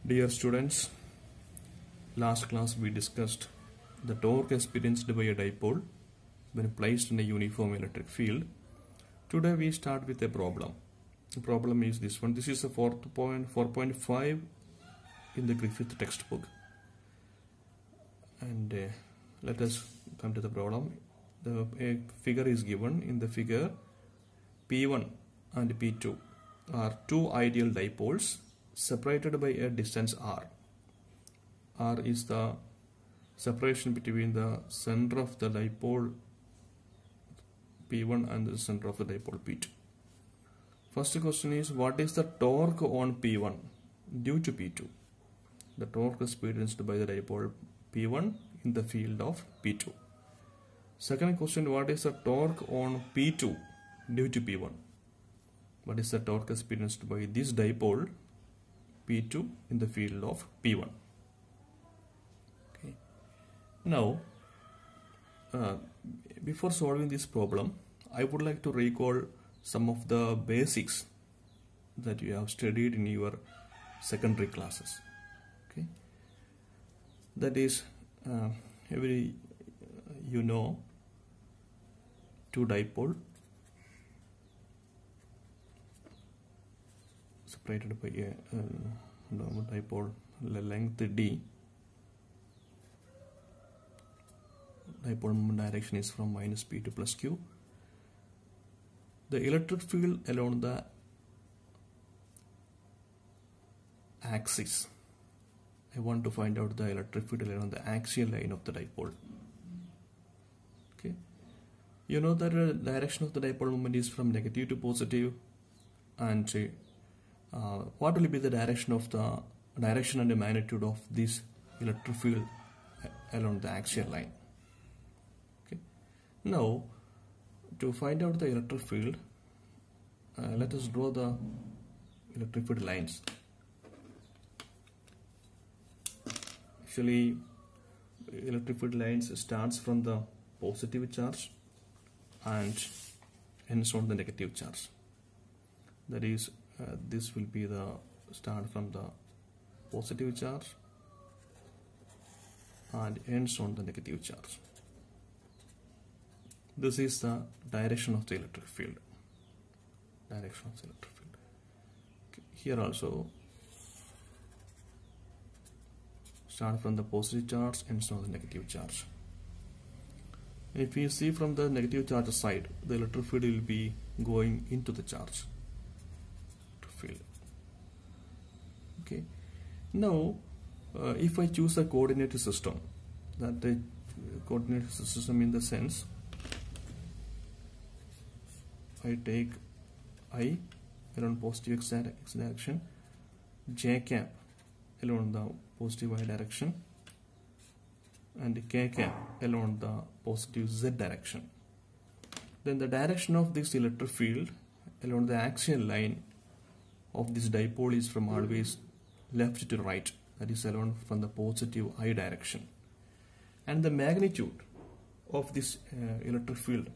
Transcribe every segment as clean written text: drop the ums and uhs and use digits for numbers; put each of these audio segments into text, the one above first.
Dear students, last class we discussed the torque experienced by a dipole when placed in a uniform electric field. Today we start with a problem. The problem is this one. This is a 4.5 in the Griffith textbook. And let us come to the problem. A figure is given. In the figure, P1 and P2 are two ideal dipoles separated by a distance r. R is the separation between the center of the dipole P1 and the center of the dipole P2. First question is, what is the torque on P1 due to P2? The torque experienced by the dipole P1 in the field of P2. Second question, what is the torque on P2 due to P1? What is the torque experienced by this dipole P2 in the field of P1? Okay. Now, before solving this problem, I would like to recall some of the basics that you have studied in your secondary classes. Okay. That is, you know, two dipole separated by a dipole length d. Dipole moment direction is from minus p to plus q. The electric field along the axis. I want to find out the electric field along the axial line of the dipole. Okay. You know that the direction of the dipole moment is from negative to positive, and what will be the direction and the magnitude of this electric field along the axial line? Okay. Now, to find out the electric field, let us draw the electric field lines. Actually, electric field lines starts from the positive charge and ends on the negative charge. That is, this will be the start from the positive charge and ends on the negative charge. This is the direction of the electric field. Direction of the electric field. Okay. Here also, start from the positive charge, ends on the negative charge. If we see from the negative charge side, the electric field will be going into the charge field. Okay. Now, if I choose a coordinate system, that the coordinate system in the sense, I take I along positive x direction, j cap along the positive y direction, and k cap along the positive z direction. Then the direction of this electric field along the axial line of this dipole is from always left to right, that is along from the positive I direction. And the magnitude of this electric field,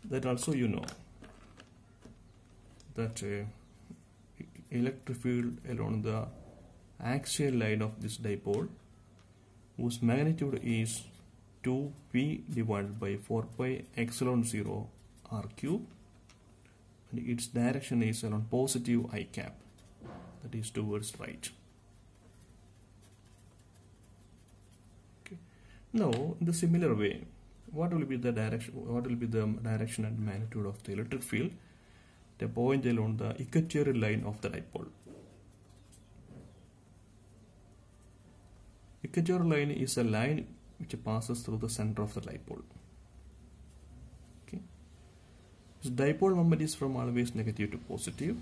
that also you know, that electric field along the axial line of this dipole, whose magnitude is 2p divided by 4 pi epsilon 0 r cube, and its direction is along positive I cap, that is towards right. Okay. Now, in the similar way, what will be the direction? What will be the direction and magnitude of the electric field? The point along the equatorial line of the dipole. Equatorial line is a line which passes through the center of the dipole. Okay. So dipole moment is from always negative to positive.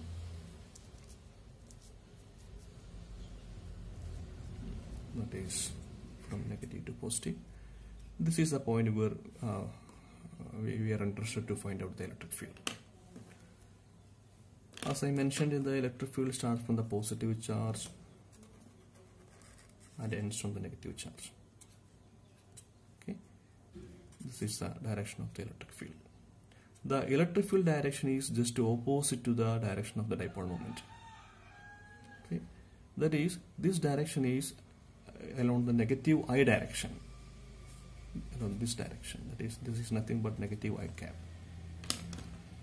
That is from negative to positive. This is the point where we are interested to find out the electric field. As I mentioned, the electric field starts from the positive charge and ends on the negative charge. Okay. This is the direction of the electric field. The electric field direction is just opposite to the direction of the dipole moment. Okay. That is, this direction is along the negative I direction. Along this direction. That is, this is nothing but negative I cap.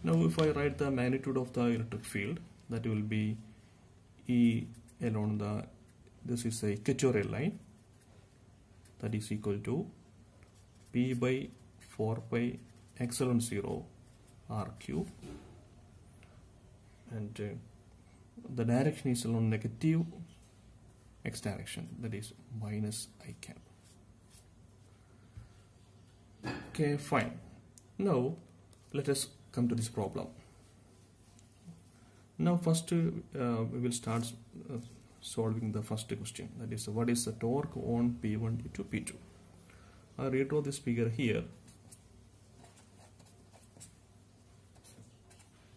Now if I write the magnitude of the electric field, that will be E along the, this is a equatorial line, that is equal to P by 4 pi epsilon 0 R cube, and the direction is along negative x direction, that is minus I cap. Okay, fine. Now let us come to this problem. Now first we will start solving the first question, that is, what is the torque on P1 due to P2. I redraw this figure here.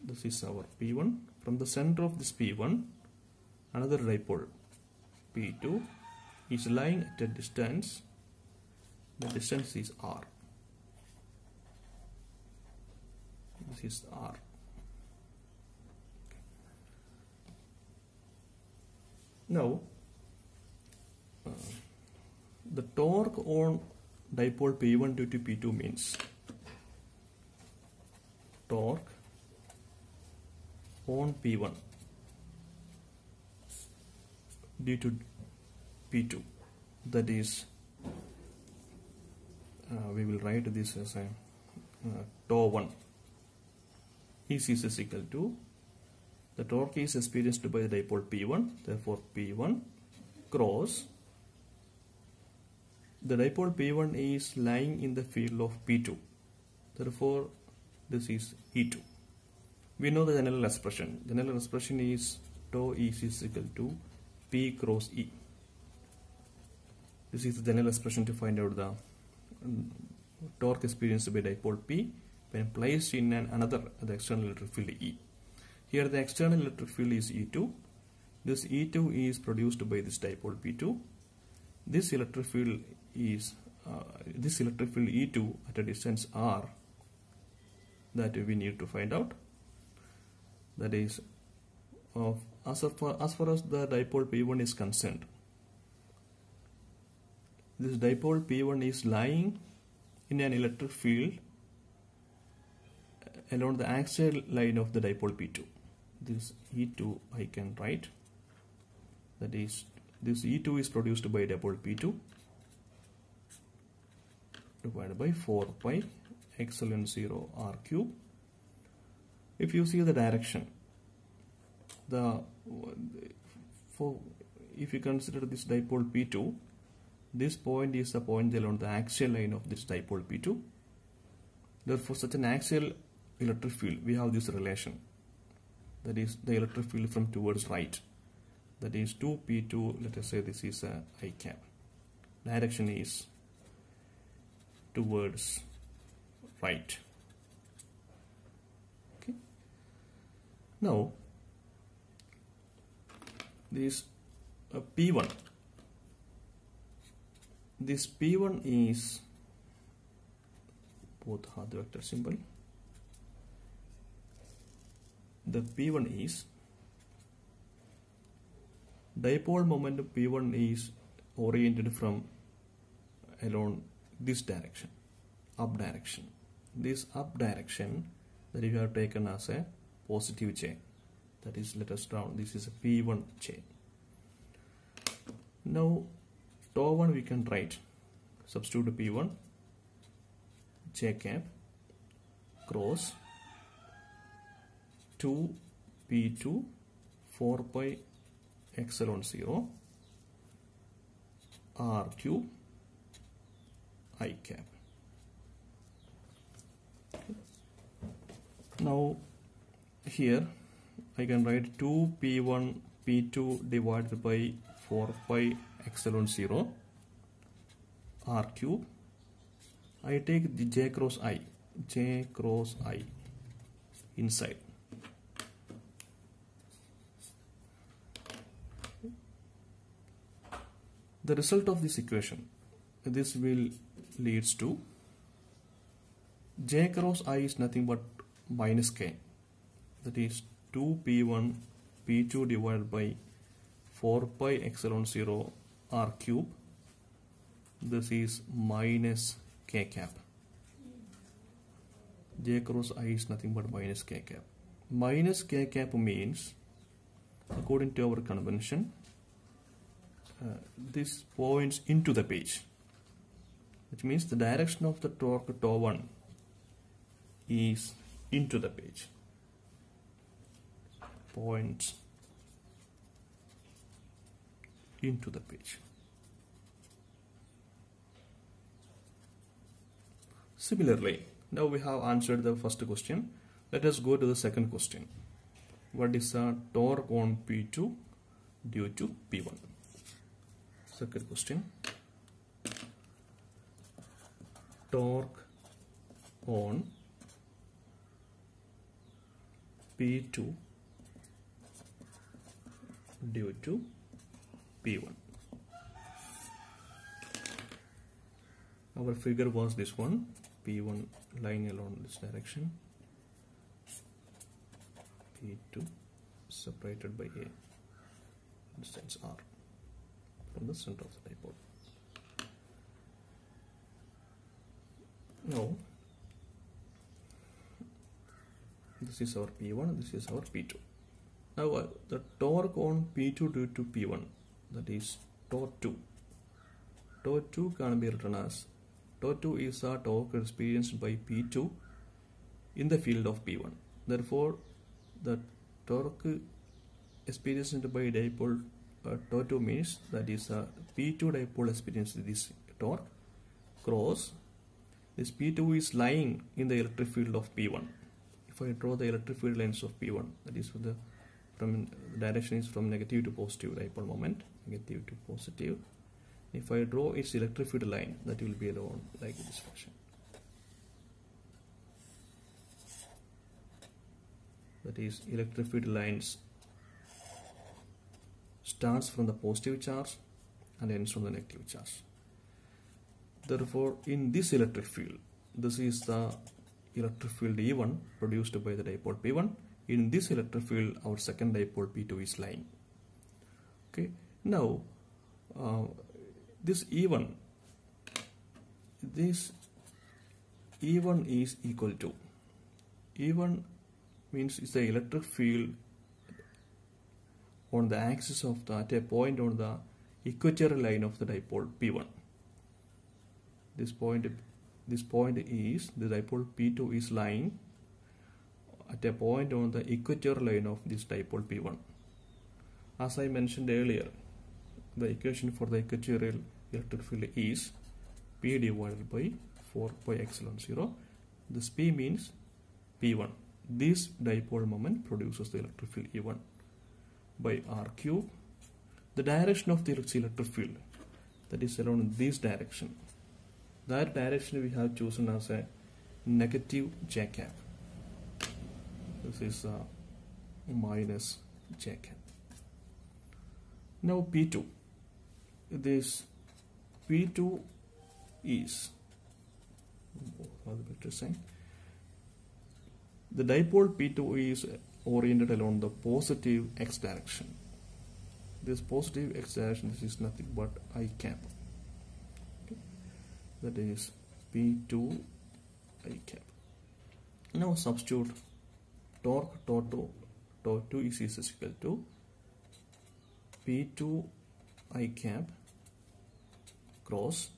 This is our P1. From the center of this P1, another dipole P2 is lying at a distance. The distance is R. This is R. Now, the torque on dipole P1 due to P2 means torque on P1 due to P2. That is, we will write this as a tau 1 is equal to the torque is experienced by the dipole P1, therefore P1 cross the dipole P1 is lying in the field of P2, therefore this is E2. We know the general expression. General expression is tau is equal to P cross E. This is the general expression to find out the torque experienced by dipole P when placed in the external electric field E. Here the external electric field is E2. This E2 is produced by this dipole P2. This electric field is E2 at a distance R that we need to find out. That is, as far as the dipole P1 is concerned, this dipole P1 is lying in an electric field along the axial line of the dipole P2. This E2 I can write, that is, this E2 is produced by dipole P2 divided by 4 pi epsilon 0 R cube. If you see the direction, if you consider this dipole P2, this point is the point along the axial line of this dipole P2. Therefore, such an axial electric field, we have this relation, that is the electric field from towards right, that is 2P2, let us say this is a I cap. Direction is towards right. Okay. Now, this P1, this P1 is both have the vector symbol. The P1 is dipole moment P1 is oriented from along this direction, up direction. This up direction that you have taken as a positive chain. That is, let us draw, this is a P1 chain. Now, tau 1 we can write, substitute P1, J cap, cross 2P2, 4 pi epsilon 0, R cube, I cap. Now, here I can write 2P1 P2 divided by 4 pi epsilon 0 R cube. I take the J cross I inside. The result of this equation, this will leads to J cross I is nothing but minus K, that is 2P1 P2 divided by 4 pi epsilon 0 r cube. This is minus k cap. J cross I is nothing but minus k cap. Minus k cap means, according to our convention, this points into the page, which means the direction of the torque tau 1 is into the page, points into the page. Similarly, now we have answered the first question. Let us go to the second question. What is the torque on P2 due to P1? Second question. Torque on P2 due to P1. Our figure was this one. P1 lying along this direction, P2 separated by a distance r from the center of the dipole. Now, this is our P1, this is our P2. Now, the torque on P2 due to P1, that is tau 2. Tau 2 can be written as tau 2 is a torque experienced by P2 in the field of P1. Therefore, the torque experienced by dipole tau 2 means that is a P2 dipole experienced this torque cross this P2 is lying in the electric field of P1. If I draw the electric field lines of P1, that is the direction is from negative to positive dipole moment, negative to positive. If I draw its electric field line, that will be along like this fashion. That is, electric field lines starts from the positive charge and ends from the negative charge. Therefore, in this electric field, this is the electric field E1 produced by the dipole P1. In this electric field, our second dipole P2 is lying. Okay. Now, this E1 is equal to E1 means it's the electric field on the axis of the at a point on the equatorial line of the dipole P1. This point is the dipole P2 is lying at a point on the equatorial line of this dipole P1. As I mentioned earlier, the equation for the equatorial electric field is P divided by 4 pi epsilon 0. This P means P1. This dipole moment produces the electric field E1 by R cube. The direction of the electric field, that is along this direction. That direction we have chosen as a negative J cap. This is minus J cap. Now P2. This P2 is the dipole P2 is oriented along the positive x direction. This positive x direction, this is nothing but I cap. Okay. That is P2 I cap. Now substitute torque tau 2 is equal to P2 I cap cross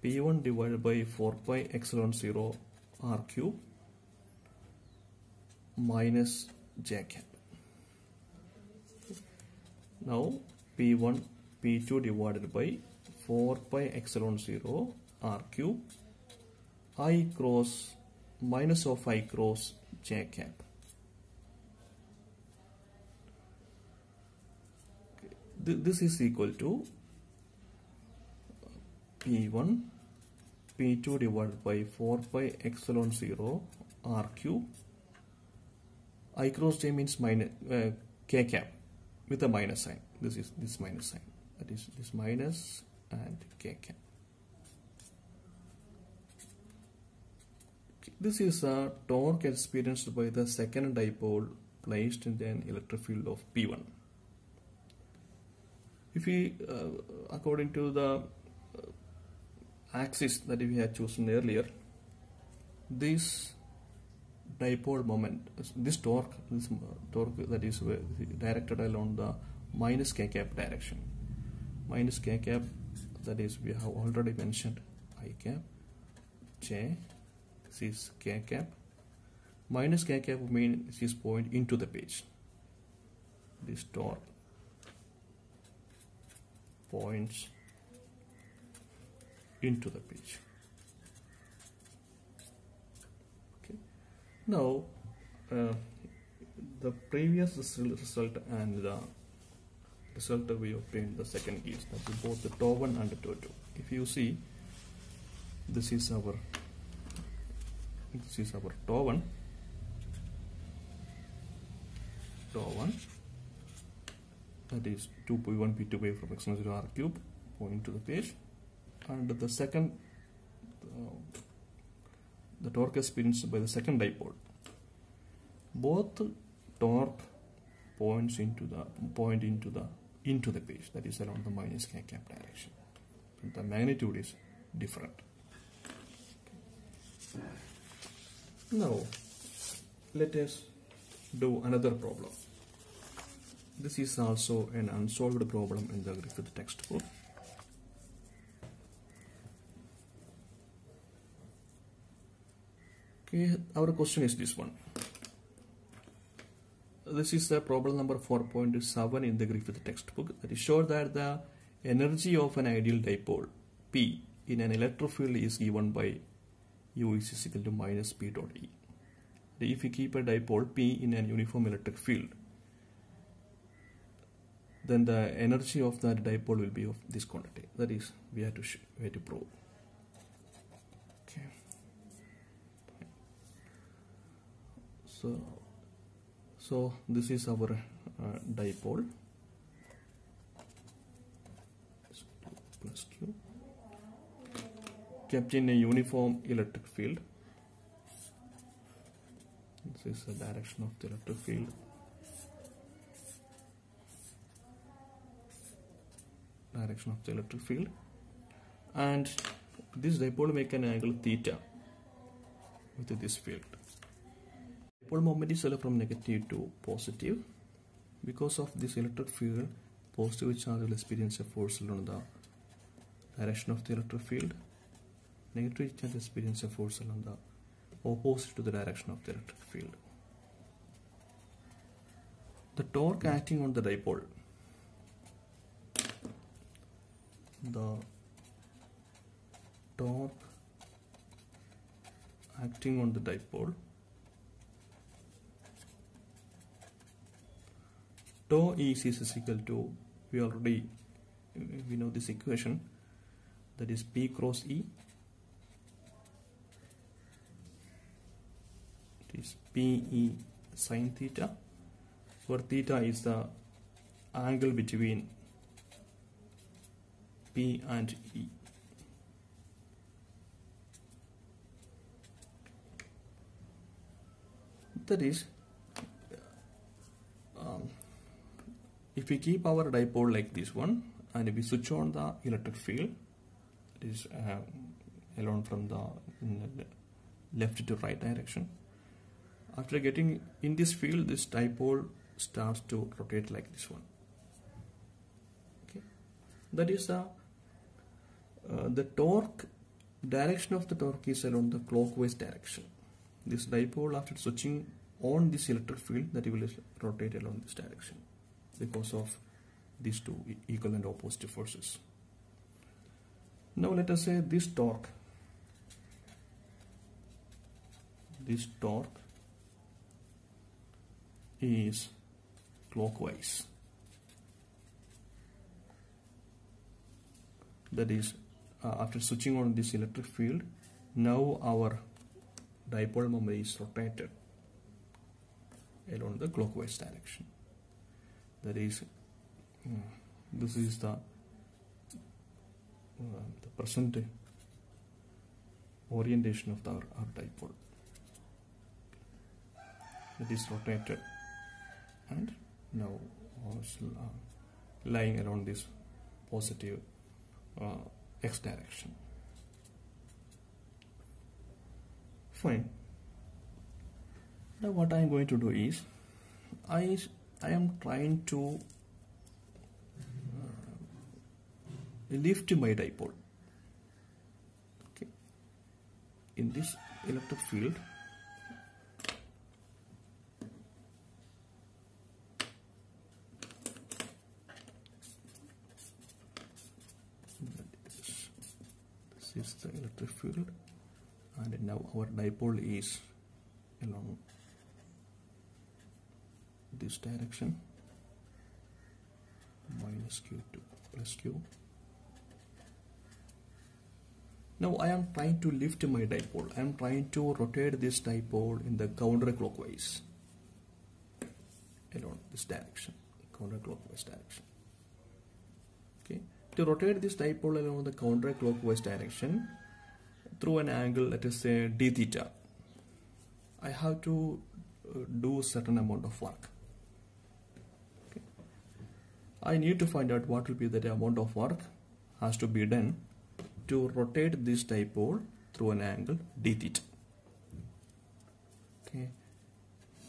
P1 divided by 4 pi epsilon 0 R cube minus J cap. Now P1 P2 divided by 4 pi epsilon 0 R cube I cross minus of I cross J cap. This is equal to P1 P2 divided by 4 pi epsilon 0 R cube. I cross J means minus K cap with a minus sign. This is this minus sign. That is this minus and K cap. This is a torque experienced by the second dipole placed in an electric field of P1. If we, according to the axis that we had chosen earlier, this dipole moment, this torque that is directed along the minus k cap direction. Minus k cap, that is, we have already mentioned I cap, j, this is k cap. Minus k cap means this point into the page. This torque points into the page. Okay. Now, the previous result and the result that we obtained in the second case, that is both the tau 1 and tau 2. If you see, this is our tau 1. Tau 1, that is 2.1 p2 by from x0 r cube point to the page, and the second, the torque experienced by the second dipole. Both torque points into the page, that is along the minus k cap direction. But the magnitude is different. Now let us do another problem. This is also an unsolved problem in the Griffith textbook. Okay, our question is this one. This is the problem number 4.7 in the Griffith textbook. That is, show that the energy of an ideal dipole P in an electric field is given by U is equal to minus P dot E. If we keep a dipole P in an uniform electric field, then the energy of that dipole will be of this quantity. That is, we have to prove. Okay. So this is our dipole plus Q, kept in a uniform electric field. This is the direction of the electric field. Direction of the electric field, and this dipole make an angle theta with this field. Dipole moment is from negative to positive. Because of this electric field, positive charge will experience a force along the direction of the electric field. Negative charge experience a force along the opposite to the direction of the electric field. The torque acting on the dipole, the torque acting on the dipole, tau is equal to, we know this equation, that is P cross E. It is PE sin theta, where theta is the angle between P and E. That is, if we keep our dipole like this one, and if we switch on the electric field, it is along from the left to right direction. After getting in this field, this dipole starts to rotate like this one. Okay, that is the torque, direction of the torque is along the clockwise direction. This dipole, after switching on this electric field, that will rotate along this direction because of these two equal and opposite forces. Now let us say this torque is clockwise. That is, after switching on this electric field, now our dipole moment is rotated along the clockwise direction. That is, this is the present orientation of our dipole. It is rotated and now lying around this positive x direction. Fine. Now what I am going to do is I am trying to lift my dipole. Okay. In this electric field, this is the electric field, and now our dipole is along this direction, minus q to plus q. Now I am trying to lift my dipole. I am trying to rotate this dipole in the counterclockwise along this direction, counterclockwise direction. Okay. To rotate this dipole along the counterclockwise direction through an angle, let us say d theta, I have to do a certain amount of work. Okay. I need to find out what will be the amount of work has to be done to rotate this dipole through an angle d theta. Okay.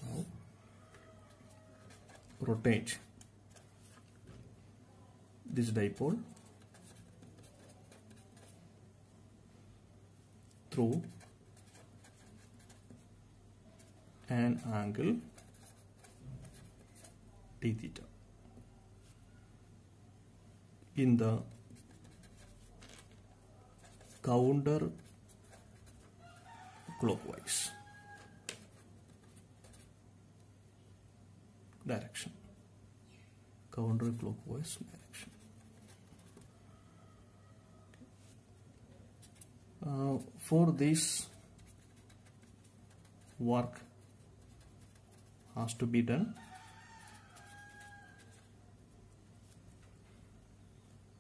Now rotate this dipole through an angle d theta in the counter clockwise direction. Counterclockwise direction. For this work has to be done.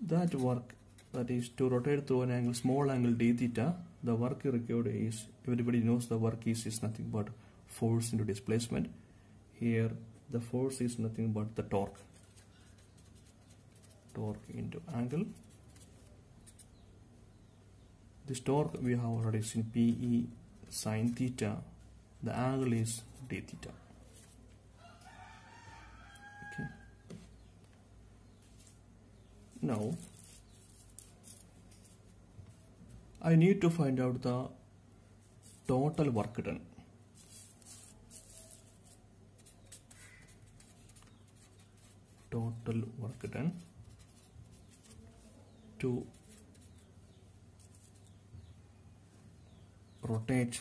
That work, that is to rotate through an angle, small angle d theta, the work required is, everybody knows the work is nothing but force into displacement. Here the force is nothing but the torque. Torque into angle. This torque we have already seen, Pe sine theta, the angle is d theta. Okay. Now I need to find out the total work done. Total work done to rotate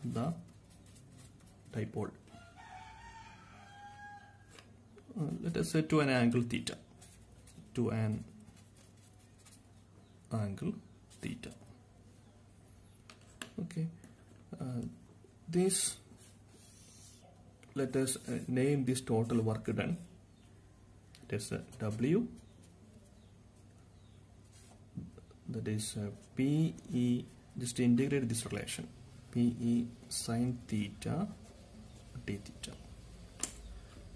the dipole. Let us say to an angle theta. To an angle theta. Okay. This, let us name this total work done. It is W. That is Pe, just to integrate this relation, Pe sine theta d theta.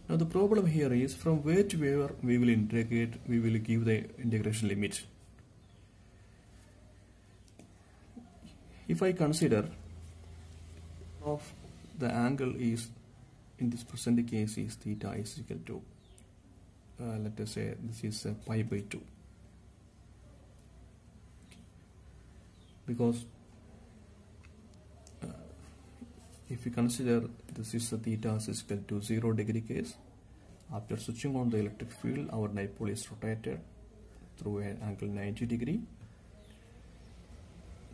Now the problem here is from where to where we will integrate, we will give the integration limit. If I consider of the angle is, in this present case, is theta is equal to, let us say this is pi by 2. Because if we consider this is the theta is equal to 0 degree case, after switching on the electric field, our dipole is rotated through an angle 90 degree.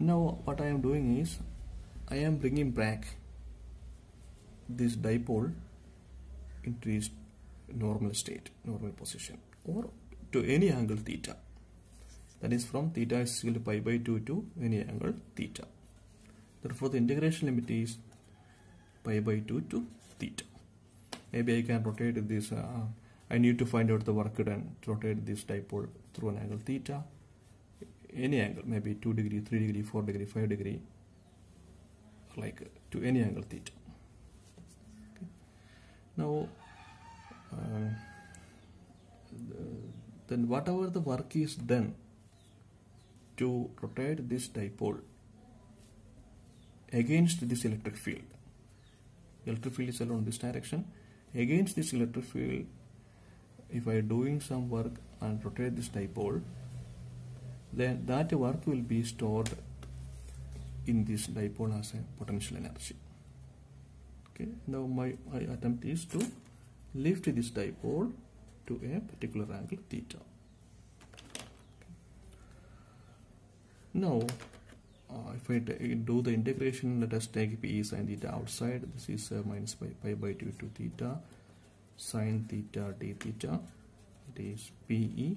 Now what I am doing is, I am bringing back this dipole into its normal state, normal position, or to any angle theta. That is from theta is equal to pi by 2 to any angle theta. Therefore the integration limit is pi by 2 to theta. Maybe I can rotate this, I need to find out the work done to rotate this dipole through an angle theta, any angle, maybe 2 degree, 3 degree, 4 degree, 5 degree, like to any angle theta. Okay. Now then whatever the work is done to rotate this dipole against this electric field is along this direction, against this electric field, if I am doing some work and rotate this dipole, then that work will be stored in this dipole as a potential energy. Okay, now my attempt is to lift this dipole to a particular angle theta. Now if I do the integration, let us take P sine theta outside. This is minus pi by 2 to theta sine theta d theta. It is Pe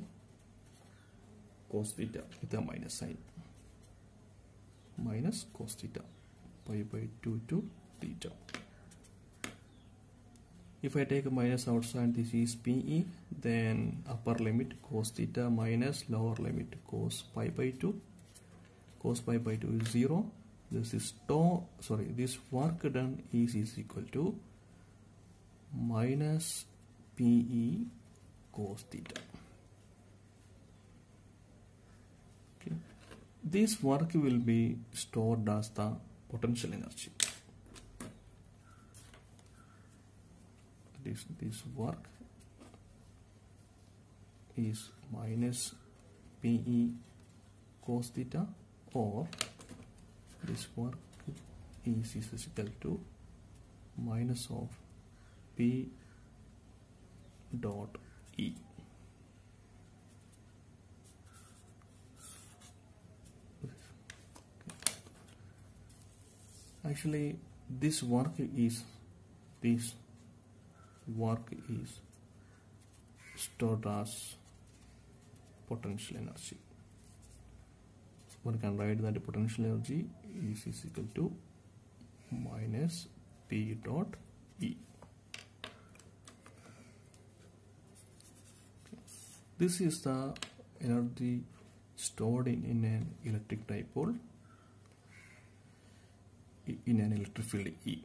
cos theta with a minus sign, minus cos theta pi by 2 to theta. If I take a minus outside, this is Pe, then upper limit cos theta minus lower limit cos pi by 2. Cos pi by 2 is 0. This is this work done is equal to minus Pe cos theta. Okay. This work will be stored as the potential energy. This work is minus Pe cos theta, or this work is equal to minus of P dot E. Actually, this work is stored as potential energy. One can write that the potential energy is equal to minus P dot E. This is the energy stored in an electric dipole in an electric field E.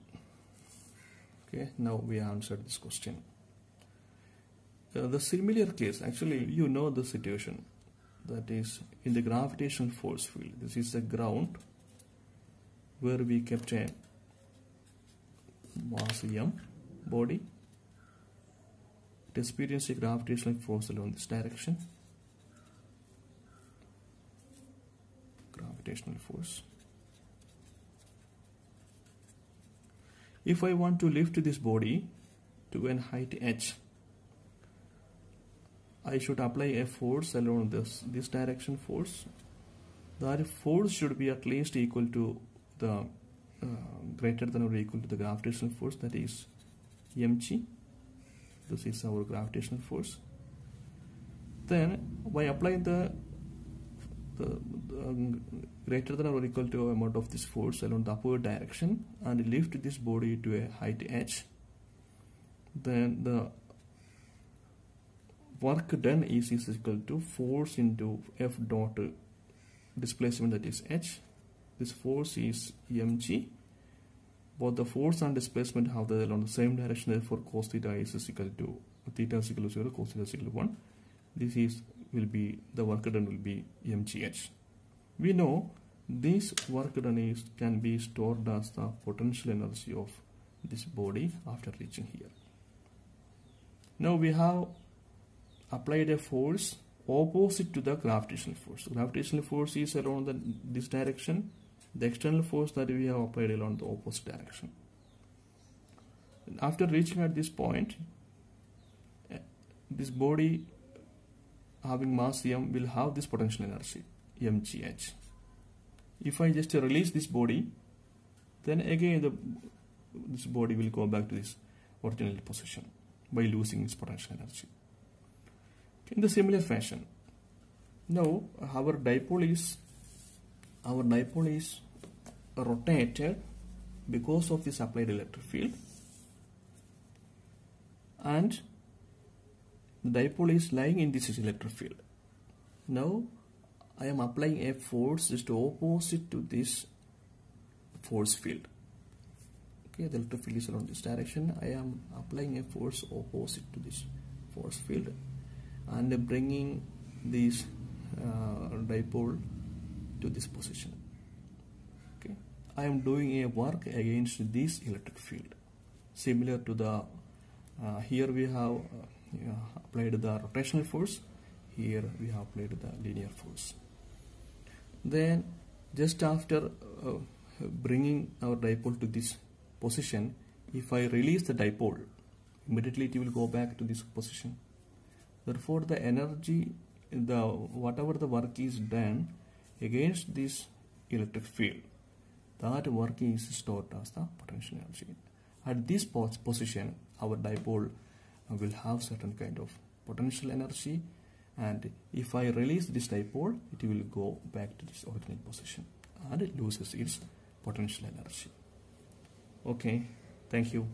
Okay, now we answered this question. The similar case, actually you know the situation, that is in the gravitational force field. This is the ground where we kept a mass M body. It experiences a gravitational force along this direction. Gravitational force. If I want to lift this body to an height h, I should apply a force along this direction force. That force should be at least equal to the greater than or equal to the gravitational force, that is mg. This is our gravitational force. Then by applying the greater than or equal to amount of this force along the upward direction and lift this body to a height h, then the work done is equal to force into F dot displacement, that is h. This force is mg. Both the force and displacement have along the same direction, therefore cos theta is equal to theta is equal to 0, cos theta is equal to 1. This will be the work done will be mgh. We know this work done can be stored as the potential energy of this body after reaching here. Now we have applied a force opposite to the gravitational force. Gravitational force is around this direction. The external force that we have applied along the opposite direction. And after reaching at this point, this body having mass m will have this potential energy mgh. If I just release this body, then again this body will go back to this original position by losing its potential energy. In the similar fashion, now our dipole is rotated because of this applied electric field, and the dipole is lying in this electric field. Now I am applying a force just opposite to this force field. Okay, the electric field is along this direction. I am applying a force opposite to this force field, and bringing this dipole to this position. Okay, I am doing a work against this electric field, similar to the here we have applied the rotational force, here we have applied the linear force. Then just after bringing our dipole to this position, if I release the dipole, immediately it will go back to this position. Therefore the energy, whatever the work is done against this electric field, that work is stored as the potential energy. At this position, our dipole will have certain kind of potential energy, and if I release this dipole, it will go back to this original position and it loses its potential energy. Okay, thank you.